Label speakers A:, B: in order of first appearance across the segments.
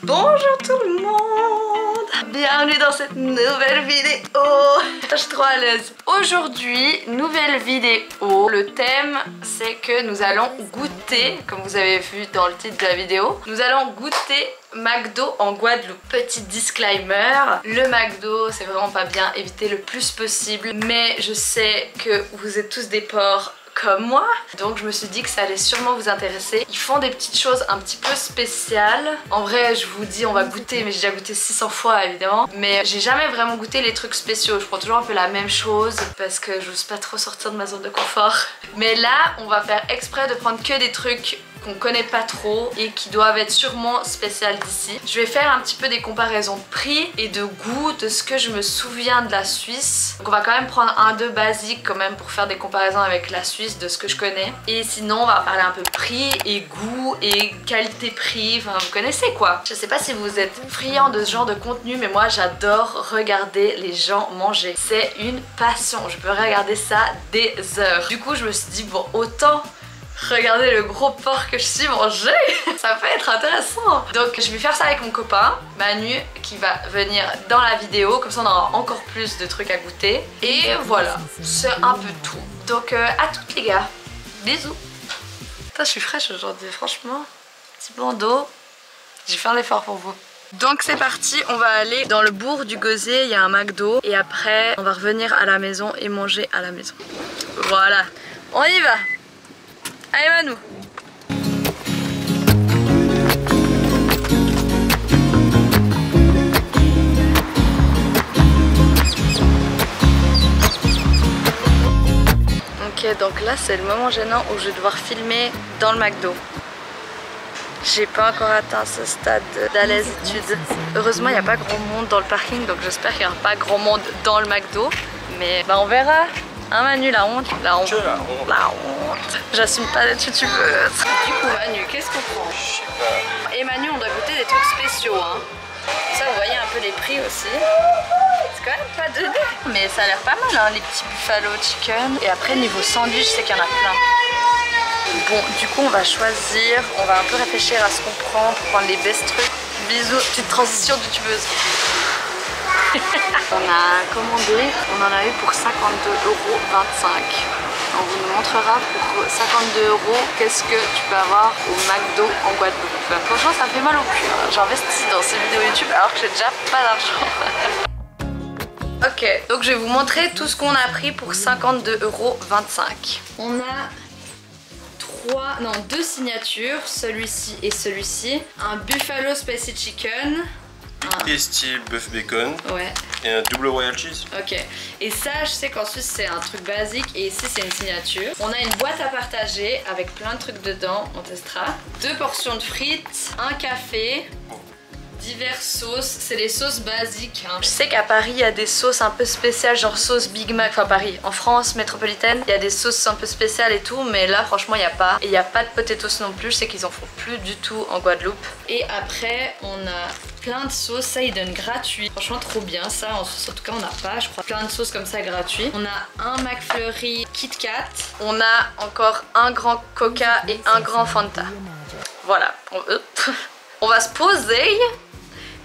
A: Bonjour tout le monde, bienvenue dans cette nouvelle vidéo. Je suis trop à l'aise. Aujourd'hui, nouvelle vidéo. Le thème, c'est que nous allons goûter, comme vous avez vu dans le titre de la vidéo, nous allons goûter McDo en Guadeloupe. Petit disclaimer, le McDo c'est vraiment pas bien, évitez le plus possible, mais je sais que vous êtes tous des porcs comme moi, donc je me suis dit que ça allait sûrement vous intéresser. Ils font des petites choses un petit peu spéciales. En vrai, je vous dis on va goûter, mais j'ai déjà goûté 600 fois évidemment, mais j'ai jamais vraiment goûté les trucs spéciaux. Je prends toujours un peu la même chose parce que j'ose pas trop sortir de ma zone de confort. Mais là, on va faire exprès de prendre que des trucs qu'on connaît pas trop et qui doivent être sûrement spéciales d'ici. Je vais faire un petit peu des comparaisons de prix et de goût de ce que je me souviens de la Suisse. Donc on va quand même prendre un deux basique quand même pour faire des comparaisons avec la Suisse de ce que je connais. Et sinon on va parler un peu prix et goût et qualité-prix, enfin vous connaissez quoi. Je sais pas si vous êtes friand de ce genre de contenu, mais moi j'adore regarder les gens manger. C'est une passion, je peux regarder ça des heures. Du coup je me suis dit bon, autant regardez le gros porc que je suis manger. Ça peut être intéressant. Donc je vais faire ça avec mon copain Manu qui va venir dans la vidéo. Comme ça on aura encore plus de trucs à goûter. Et voilà, c'est un peu tout. Donc à toutes les gars. Bisous. Putain, je suis fraîche aujourd'hui, franchement. Petit bandeau. J'ai fait un effort pour vous. Donc c'est parti, on va aller dans le bourg du Gosier, il y a un McDo. Et après on va revenir à la maison et manger à la maison. Voilà, on y va. Allez Manu. Ok, donc là c'est le moment gênant où je vais devoir filmer dans le McDo. J'ai pas encore atteint ce stade d'alaisitude. Heureusement il n'y a pas grand monde dans le parking, donc j'espère qu'il n'y aura pas grand monde dans le McDo. Mais bah on verra. Hein Manu, la honte. La honte. La honte. J'assume pas d'être youtubeuse. Du coup Manu, qu'est-ce qu'on prend?
B: Je sais pas.
A: Et Manu, on doit goûter des trucs spéciaux hein. Ça vous voyez un peu les prix aussi. C'est quand même pas donné. Mais ça a l'air pas mal hein, les petits buffalo chicken. Et après niveau sandwich, je sais qu'il y en a plein. Bon, du coup on va choisir, on va un peu réfléchir à ce qu'on prend pour prendre les best trucs. Bisous, petite transition de youtubeuse. On a commandé, on en a eu pour 52,25 €. On vous montrera pour 52 € qu'est-ce que tu peux avoir au McDo en Guadeloupe. Franchement ça me fait mal au cul, hein. J'investis dans ces vidéos YouTube alors que j'ai déjà pas d'argent. Ok, donc je vais vous montrer tout ce qu'on a pris pour 52,25 €. On a deux signatures, celui-ci et celui-ci. Un Buffalo Spicy Chicken.
B: Tasty bœuf bacon.
A: Ouais.
B: Et un double royal cheese.
A: Ok. Et ça, je sais qu'en Suisse c'est un truc basique et ici c'est une signature. On a une boîte à partager avec plein de trucs dedans, on testera. 2 portions de frites, un café. Diverses sauces, c'est les sauces basiques hein. Je sais qu'à Paris il y a des sauces un peu spéciales, genre sauce Big Mac, enfin Paris, en France métropolitaine, il y a des sauces un peu spéciales et tout, mais là franchement il n'y a pas. Et il n'y a pas de potatoes non plus, je sais qu'ils en font plus du tout en Guadeloupe. Et après on a plein de sauces, ça ils donnent gratuit. Franchement trop bien, ça en Suisse en tout cas on n'a pas, je crois. Plein de sauces comme ça gratuit. On a un McFlurry Kit Kat, on a encore un grand Coca et un grand Fanta. Voilà, on va se poser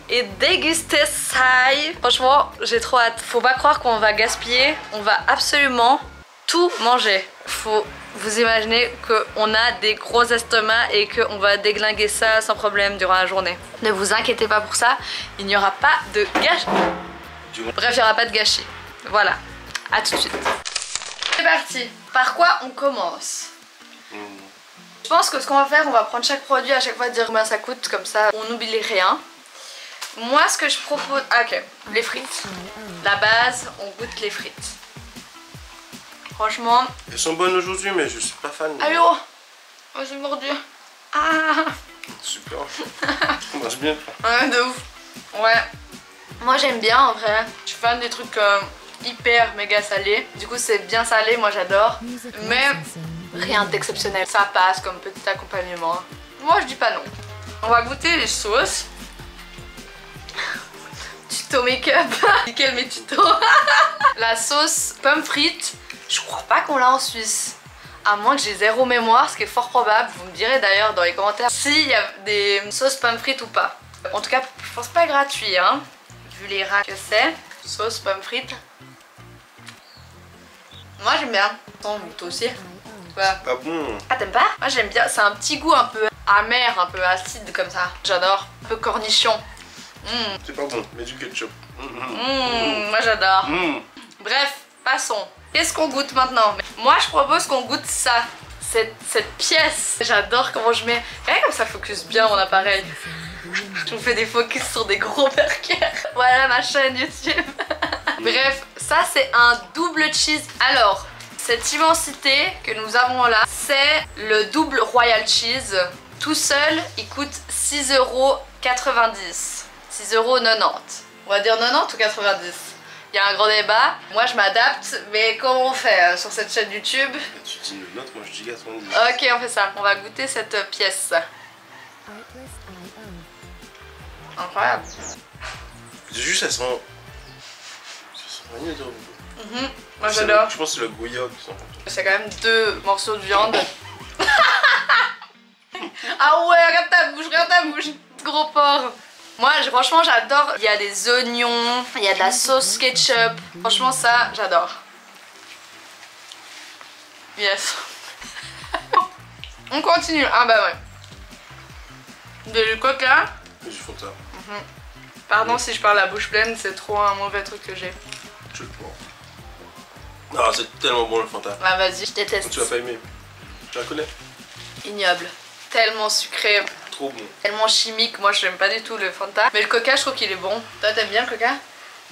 A: et déguster ça. Franchement j'ai trop hâte. Faut pas croire qu'on va gaspiller, on va absolument tout manger. Faut vous imaginer qu'on a des gros estomacs et qu'on va déglinguer ça sans problème durant la journée. Ne vous inquiétez pas pour ça, il n'y aura pas de gâchis. Bref, il n'y aura pas de gâchis. Voilà, à tout de suite. C'est parti. Par quoi on commence? Je pense que ce qu'on va faire, on va prendre chaque produit à chaque fois, dire combien ça coûte, comme ça on n'oublie rien. Moi ce que je propose... Ah, ok, les frites. La base, on goûte les frites. Franchement...
B: Elles sont bonnes aujourd'hui mais je suis pas fan.
A: Allô. Oh j'ai mordu. Ah.
B: Super. Ça marche bien.
A: Ouais de ouf. Ouais. Moi j'aime bien en vrai. Je suis fan des trucs hyper méga salés. Du coup c'est bien salé, moi j'adore. Mais rien d'exceptionnel. Ça passe comme petit accompagnement. Moi je dis pas non. On va goûter les sauces. Tuto make-up. Nickel mes tutos. La sauce pomme frite, je crois pas qu'on l'a en Suisse. À moins que j'ai zéro mémoire, ce qui est fort probable. Vous me direz d'ailleurs dans les commentaires s'il y a des sauces pommes frites ou pas. En tout cas, je pense pas gratuit, hein, vu les rats que c'est. Sauce pommes frites. Moi j'aime bien. Attends, toi aussi. Voilà.
B: Pas bon.
A: Ah, t'aimes pas? Moi j'aime bien, c'est un petit goût un peu amer, un peu acide comme ça. J'adore. Un peu cornichon.
B: C'est pas bon, mets du ketchup.
A: Moi j'adore. Bref, passons. Qu'est-ce qu'on goûte maintenant? Moi je propose qu'on goûte ça. Cette pièce. J'adore comment je mets. Regarde comme ça focus bien mon appareil. Je vous fais des focus sur des gros burgers. Voilà ma chaîne YouTube. Bref, ça c'est un double cheese. Alors, cette immensité que nous avons là, c'est le double royal cheese. Tout seul, il coûte 6,90 €. 6,90 €. On va dire 90 ou 90. Il y a un grand débat. Moi je m'adapte, mais comment on fait sur cette chaîne YouTube?
B: Tu dis le nôtre, moi je dis 90.
A: Ok, on fait ça. On va goûter cette pièce. Incroyable.
B: Juste, ça sent. Ça sent rien de.
A: Moi j'adore.
B: Je pense que c'est le Goya qui sent.
A: C'est quand même 2 morceaux de viande. Ah ouais, regarde ta bouche. Gros porc. Moi franchement j'adore. Il y a des oignons, il y a de la sauce ketchup. Franchement ça, j'adore. Yes. On continue. Ah bah ouais. Du coca.
B: Et du Fanta.
A: Pardon si je parle la bouche pleine, c'est trop un mauvais truc que j'ai.
B: Je le prends. Ah, c'est tellement bon le Fanta.
A: Ah vas-y, je déteste.
B: Tu vas pas aimer. Tu la connais?
A: Ignoble. Tellement sucré.
B: Trop bon.
A: Tellement chimique, moi j'aime pas du tout le Fanta. Mais le coca, je trouve qu'il est bon. Toi, t'aimes bien le coca?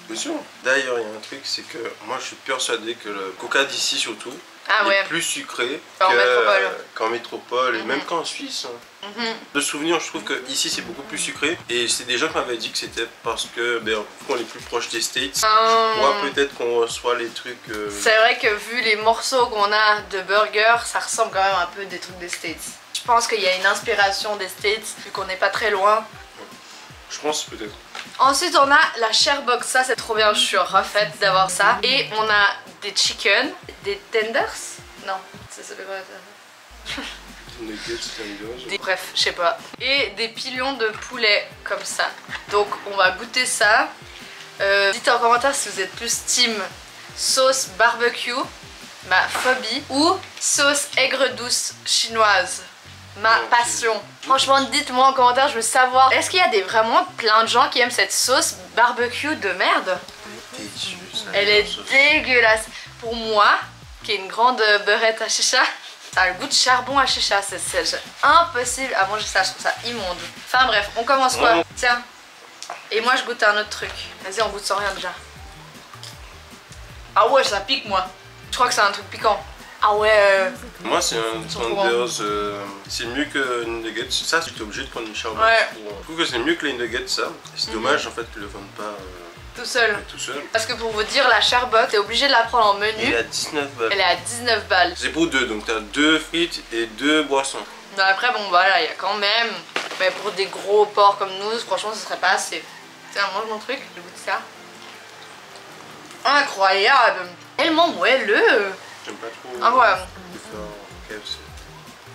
B: Bien sûr. D'ailleurs, il y a un truc, c'est que moi je suis persuadé que le coca d'ici surtout est plus sucré qu'en métropole et même qu'en Suisse. De souvenir, je trouve que ici c'est beaucoup plus sucré et c'est des gens qui m'avaient dit que c'était parce que qu'on est plus proche des States. Je crois peut-être qu'on reçoit les trucs.
A: C'est vrai que vu les morceaux qu'on a de burger, ça ressemble quand même un peu des trucs des States. Je pense qu'il y a une inspiration des States vu qu'on n'est pas très loin.
B: Je pense peut-être.
A: Ensuite on a la Sharebox, ça c'est trop bien, je suis refaite d'avoir ça. Et on a des chicken, des tenders. Non, ça s'appelle pas ça. Bref, je sais pas. Et des pilons de poulet comme ça. Donc on va goûter ça. Dites en commentaire si vous êtes plus team sauce barbecue, ma phobie, ou sauce aigre douce chinoise, ma passion. Franchement dites-moi en commentaire, je veux savoir. Est-ce qu'il y a vraiment plein de gens qui aiment cette sauce barbecue de merde? Elle est dégueulasse. Pour moi, qui est une grande beurrette à chicha, ça a le goût de charbon à chicha, c'est impossible à manger ça, je trouve ça immonde. Enfin bref, on commence quoi? Tiens. Et moi je goûte un autre truc. Vas-y, on goûte sans rien déjà. Ah ouais, ça pique moi. Je crois que c'est un truc piquant. Ah ouais.
B: Moi c'est un tenders, c'est mieux que une nugget. Ça, tu es obligé de prendre une Sharebox.
A: Ouais.
B: Je trouve que c'est mieux que les nuggets, ça. C'est dommage en fait qu'ils le vendent pas
A: tout seul.
B: tout seul.
A: Parce que pour vous dire, la Sharebox, t'es obligé de la prendre en menu.
B: Elle est à 19 balles.
A: Elle est à 19 balles.
B: C'est pour deux, donc t'as 2 frites et 2 boissons.
A: Mais après, bon voilà, il y a quand même. Mais pour des gros porcs comme nous, franchement, ce serait pas assez. Tiens, mange mon truc, je goûte ça. Incroyable. Tellement moelleux.
B: J'aime pas trop.
A: Incroyable.
B: Je préfère KFC.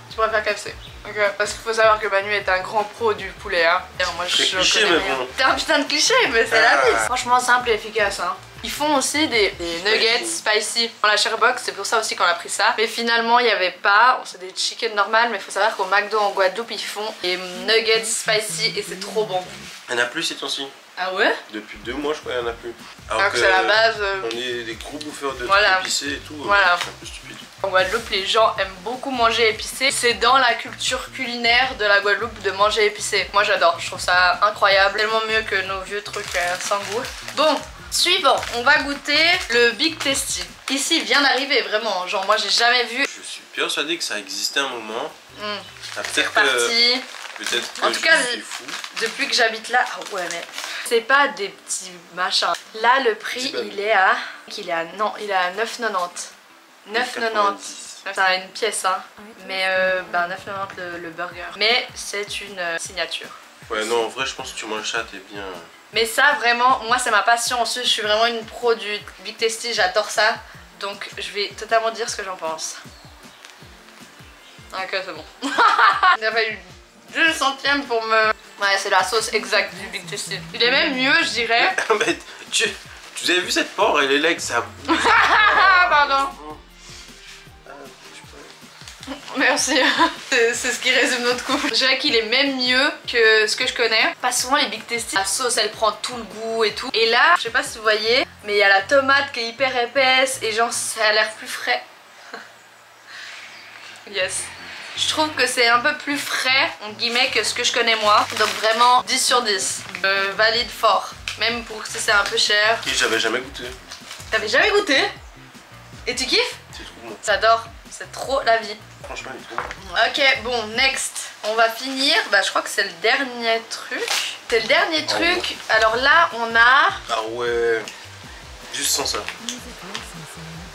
A: Tu préfères KFC. Ok, parce qu'il faut savoir que Manu est un grand pro du poulet, hein. Moi, je
B: cliché,
A: connais
B: mais
A: rien.
B: bon.
A: C'est un putain de cliché, mais c'est la vie. Franchement simple et efficace, hein. Ils font aussi des nuggets spicy dans la Sharebox, c'est pour ça aussi qu'on a pris ça. Mais finalement il n'y avait pas, c'est des chicken normales, mais il faut savoir qu'au McDo en Guadeloupe ils font des nuggets spicy et c'est trop bon.
B: Il n'y en a plus ces temps-ci.
A: Ah ouais?
B: Depuis 2 mois je crois qu'il n'y en a plus.
A: Alors que c'est la base.
B: On est des gros bouffeurs de
A: voilà.
B: trucs épicés et tout.
A: Voilà.
B: C'est un peu stupide.
A: En Guadeloupe les gens aiment beaucoup manger épicé. C'est dans la culture culinaire de la Guadeloupe de manger épicé. Moi j'adore, je trouve ça incroyable. Tellement mieux que nos vieux trucs sans goût. Bon. Suivant, on va goûter le Big Tasty. Ici, il vient d'arriver vraiment. Genre, moi, j'ai jamais vu.
B: Je suis persuadé que ça existait un moment.
A: C'est reparti.
B: Peut-être que
A: en tout cas,
B: je suis fou.
A: Depuis que j'habite là, ah ouais, mais c'est pas des petits machins. Là, le prix, il est à 9,90. 9,90. C'est une pièce, hein. Mais 9,90 le burger. Mais c'est une signature.
B: Ouais, non, en vrai, je pense que tu manges ça, t'es bien. Mais
A: ça vraiment, moi c'est ma passion. Ensuite je suis vraiment une pro du Big Tasty, j'adore ça. Donc je vais totalement dire ce que j'en pense. Ok, c'est bon. Il a fallu 2 centièmes pour me Ouais, c'est la sauce exacte du Big Tasty. Il est même mieux, je dirais.
B: Mais tu avez vu cette porc et les legs, ça bouge.
A: Pardon. Merci. C'est ce qui résume notre couple. Je dirais qu'il est même mieux que ce que je connais. Pas souvent les Big Tasty, la sauce elle prend tout le goût et tout. Et là, je sais pas si vous voyez, mais il y a la tomate qui est hyper épaisse et genre ça a l'air plus frais. Yes. Je trouve que c'est un peu plus frais, en guillemets, que ce que je connais moi. Donc vraiment 10 sur 10. Valide fort. Même pour si c'est un peu cher.
B: Et j'avais jamais goûté.
A: T'avais jamais goûté? Et tu kiffes?
B: C'est trop bon.
A: J'adore. C'est trop la vie.
B: Franchement, il est trop bon.
A: Ok, bon, next. On va finir. Bah, je crois que c'est le dernier truc. C'est le dernier truc.
B: Ouais.
A: Alors là, on a...
B: Ah ouais. Juste sans ça.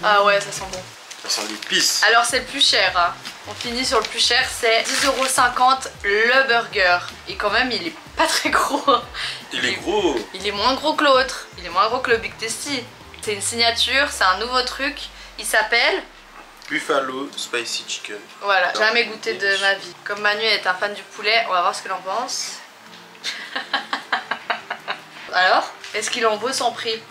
A: Ah ouais, ça sent bon.
B: Ça sent l'épice.
A: Alors c'est le plus cher. Hein. On finit sur le plus cher, c'est 10,50€ le burger. Et quand même, il est pas très gros.
B: Il est gros.
A: Il est moins gros que l'autre. Il est moins gros que le Big Tasty. C'est une signature, c'est un nouveau truc. Il s'appelle...
B: Buffalo Spicy Chicken.
A: Voilà, jamais goûté de ma vie. Comme Manu est un fan du poulet, on va voir ce qu'il en pense. Alors, est-ce qu'il en vaut son prix?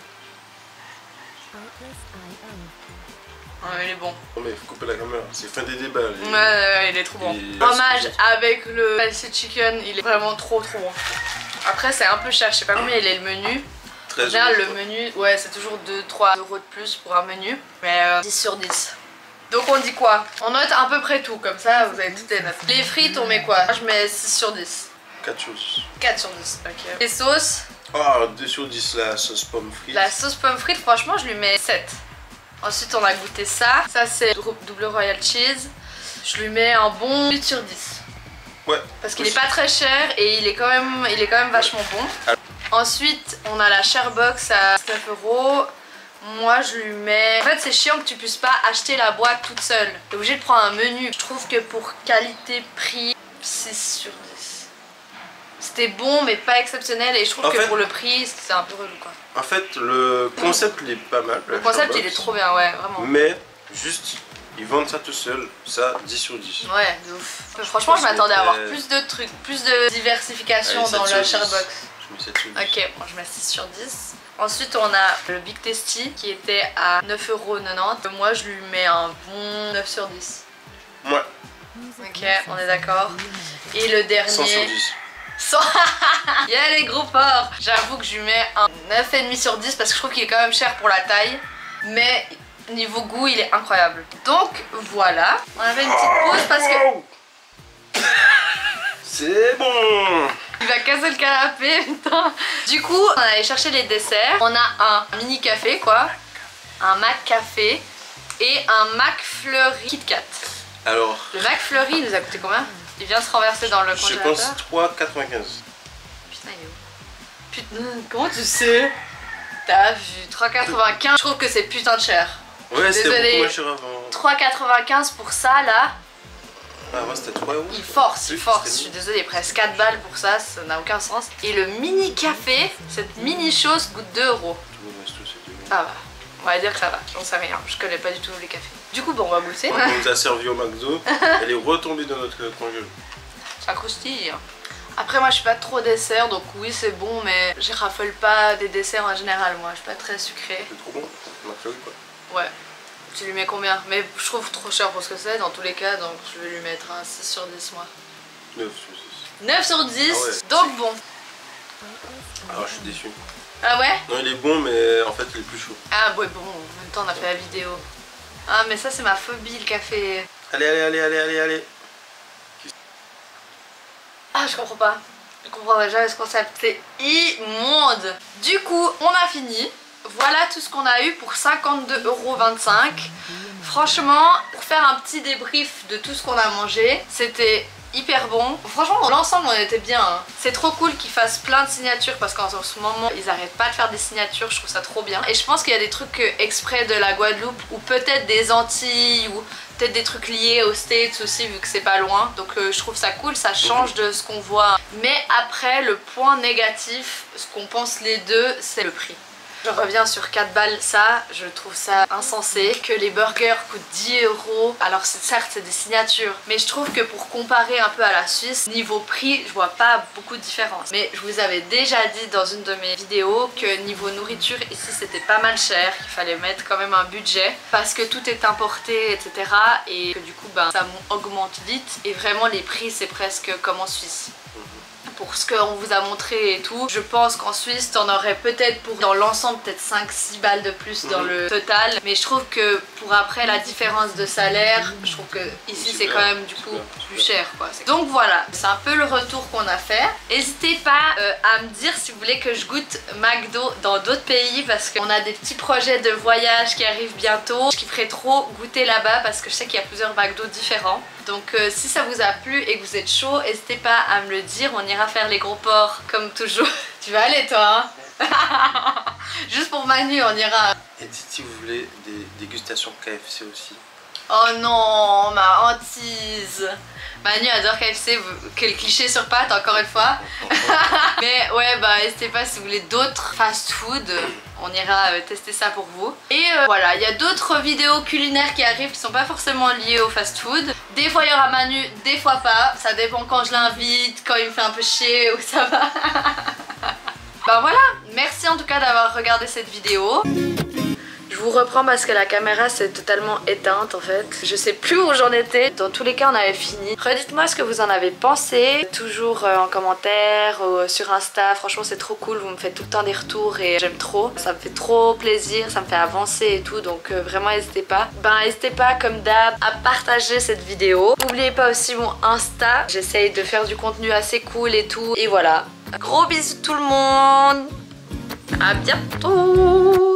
A: Ouais, il est bon.
B: Non mais il faut couper la caméra, c'est fin des débats.
A: Ouais, il est trop bon. Fromage avec le spicy chicken, il est vraiment trop bon. Après c'est un peu cher, je sais pas combien il est le menu. En général le menu, ouais c'est toujours 2-3 € de plus pour un menu. Mais 10 sur 10. Donc on dit quoi? On note à peu près tout, comme ça vous avez toutes les notes. Les frites on met quoi? Je mets 6 sur 10.
B: 4 sur 10.
A: 4 sur 10, ok. Les sauces?
B: Ah, 2 sur 10 la sauce pomme frite.
A: La sauce pomme frite franchement je lui mets 7. Ensuite on a goûté ça. Ça c'est double royal cheese. Je lui mets un bon 8 sur 10.
B: Ouais.
A: Parce qu'il est pas très cher et il est quand même vachement bon. Ensuite on a la Sharebox à 9 €. Moi je lui mets... En fait c'est chiant que tu puisses pas acheter la boîte toute seule. T'es obligé de prendre un menu. Je trouve que pour qualité-prix, 6 sur 10. C'était bon mais pas exceptionnel et je trouve que pour le prix c'est un peu relou quoi.
B: En fait le concept il est pas mal.
A: Le concept il est trop bien, ouais vraiment.
B: Mais juste ils vendent ça tout seul, ça 10 sur 10.
A: Ouais de ouf. Franchement je m'attendais à avoir plus de trucs, plus de diversification dans le Sharebox.
B: Je mets 7 sur 10.
A: Ok, bon je mets 6 sur 10. Ensuite on a le Big Tasty qui était à 9,90 €. Moi je lui mets un bon 9 sur 10.
B: Ouais.
A: Ok, on est d'accord. Et le dernier...
B: 100 sur 10.
A: Yeah les gros porcs. J'avoue que je lui mets un 9,5 sur 10 parce que je trouve qu'il est quand même cher pour la taille. Mais niveau goût il est incroyable. Donc voilà, on avait une petite pause parce que...
B: C'est bon.
A: Il va casser le canapé, putain. Du coup, on allait chercher les desserts. On a un mini café quoi, un McCafé et un McFlurry Kit Kat.
B: Alors...
A: Le McFlurry il nous a coûté combien? Il vient de se renverser dans le congélateur.
B: Je pense 3,95.
A: Putain il est où? Putain, comment tu sais? T'as vu 3,95. Je trouve que c'est putain de cher.
B: Ouais c'était beaucoup moins cher avant.
A: 3,95 pour ça là.
B: Ah ouais c'était 3 €.
A: Il force, il force. Je suis désolée, presque 4 balles pour ça, ça n'a aucun sens. Et le mini café, cette mini chose coûte 2 €. Ah bah, on va dire que ça va, j'en sais rien, je connais pas du tout les cafés. Du coup, bon, on va goûter.
B: On nous a servi au McDo, elle est retombée dans notre congélateur.
A: Ça croustille. Après, moi je suis pas trop dessert, donc oui, c'est bon, mais je raffole pas des desserts en général, moi je suis pas très sucré.
B: C'est trop bon, McFlurry quoi.
A: Ouais. Tu lui mets combien? Mais je trouve trop cher pour ce que c'est dans tous les cas, donc je vais lui mettre un 6 sur 10 moi.
B: 9 sur 10.
A: 9 sur 10,
B: ah ouais.
A: Donc bon.
B: Alors je suis déçu.
A: Ah ouais?
B: Non il est bon mais en fait il est plus chaud.
A: Ah ouais bon, en même temps on a fait la vidéo. Ah mais ça c'est ma phobie le café.
B: Allez.
A: Ah je comprends pas. Je comprendrai jamais ce concept, c'est immonde. Du coup on a fini. Voilà tout ce qu'on a eu pour 52,25 €. Franchement, pour faire un petit débrief de tout ce qu'on a mangé, c'était hyper bon. Franchement, dans l'ensemble, on était bien. Hein. C'est trop cool qu'ils fassent plein de signatures parce qu'en ce moment, ils arrêtent pas de faire des signatures. Je trouve ça trop bien. Et je pense qu'il y a des trucs exprès de la Guadeloupe ou peut-être des Antilles ou peut-être des trucs liés aux States aussi vu que c'est pas loin. Donc je trouve ça cool, ça change de ce qu'on voit. Mais après, le point négatif, ce qu'on pense les deux, c'est le prix. Je reviens sur 4 balles, ça, je trouve ça insensé que les burgers coûtent 10 €. Alors certes c'est des signatures, mais je trouve que pour comparer un peu à la Suisse, niveau prix, je vois pas beaucoup de différence. Mais je vous avais déjà dit dans une de mes vidéos que niveau nourriture ici c'était pas mal cher, qu'il fallait mettre quand même un budget parce que tout est importé, etc. Et que du coup ça augmente vite et vraiment les prix c'est presque comme en Suisse. Pour ce qu'on vous a montré et tout, je pense qu'en Suisse t'en aurais peut-être pour dans l'ensemble peut-être 5-6 balles de plus dans le total, mais je trouve que pour après la différence de salaire, je trouve que ici c'est quand même du coup plus cher quoi. Donc voilà, c'est un peu le retour qu'on a fait. N'hésitez pas à me dire si vous voulez que je goûte McDo dans d'autres pays parce qu'on a des petits projets de voyage qui arrivent bientôt. Je kifferais trop goûter là-bas parce que je sais qu'il y a plusieurs McDo différents. Donc si ça vous a plu et que vous êtes chaud, n'hésitez pas à me le dire, on ira faire les gros porcs comme toujours. Tu vas aller toi hein. Juste pour Manu on ira.
B: Et dites si vous voulez des dégustations KFC aussi.
A: Oh non, ma hantise. Manu adore KFC, quel cliché sur pâte encore une fois. Mais ouais n'hésitez pas si vous voulez d'autres fast food. On ira tester ça pour vous. Et voilà, il y a d'autres vidéos culinaires qui arrivent qui sont pas forcément liées au fast food. Des fois il y aura Manu, des fois pas. Ça dépend quand je l'invite, quand il me fait un peu chier ou ça va. Voilà, merci en tout cas d'avoir regardé cette vidéo. Je vous reprends parce que la caméra s'est totalement éteinte en fait. Je sais plus où j'en étais. Dans tous les cas on avait fini. Redites-moi ce que vous en avez pensé. Toujours en commentaire ou sur Insta. Franchement c'est trop cool. Vous me faites tout le temps des retours et j'aime trop. Ça me fait trop plaisir. Ça me fait avancer et tout. Donc vraiment n'hésitez pas. N'hésitez pas comme d'hab à partager cette vidéo. N'oubliez pas aussi mon Insta. J'essaye de faire du contenu assez cool et tout. Et voilà. Gros bisous tout le monde. À bientôt.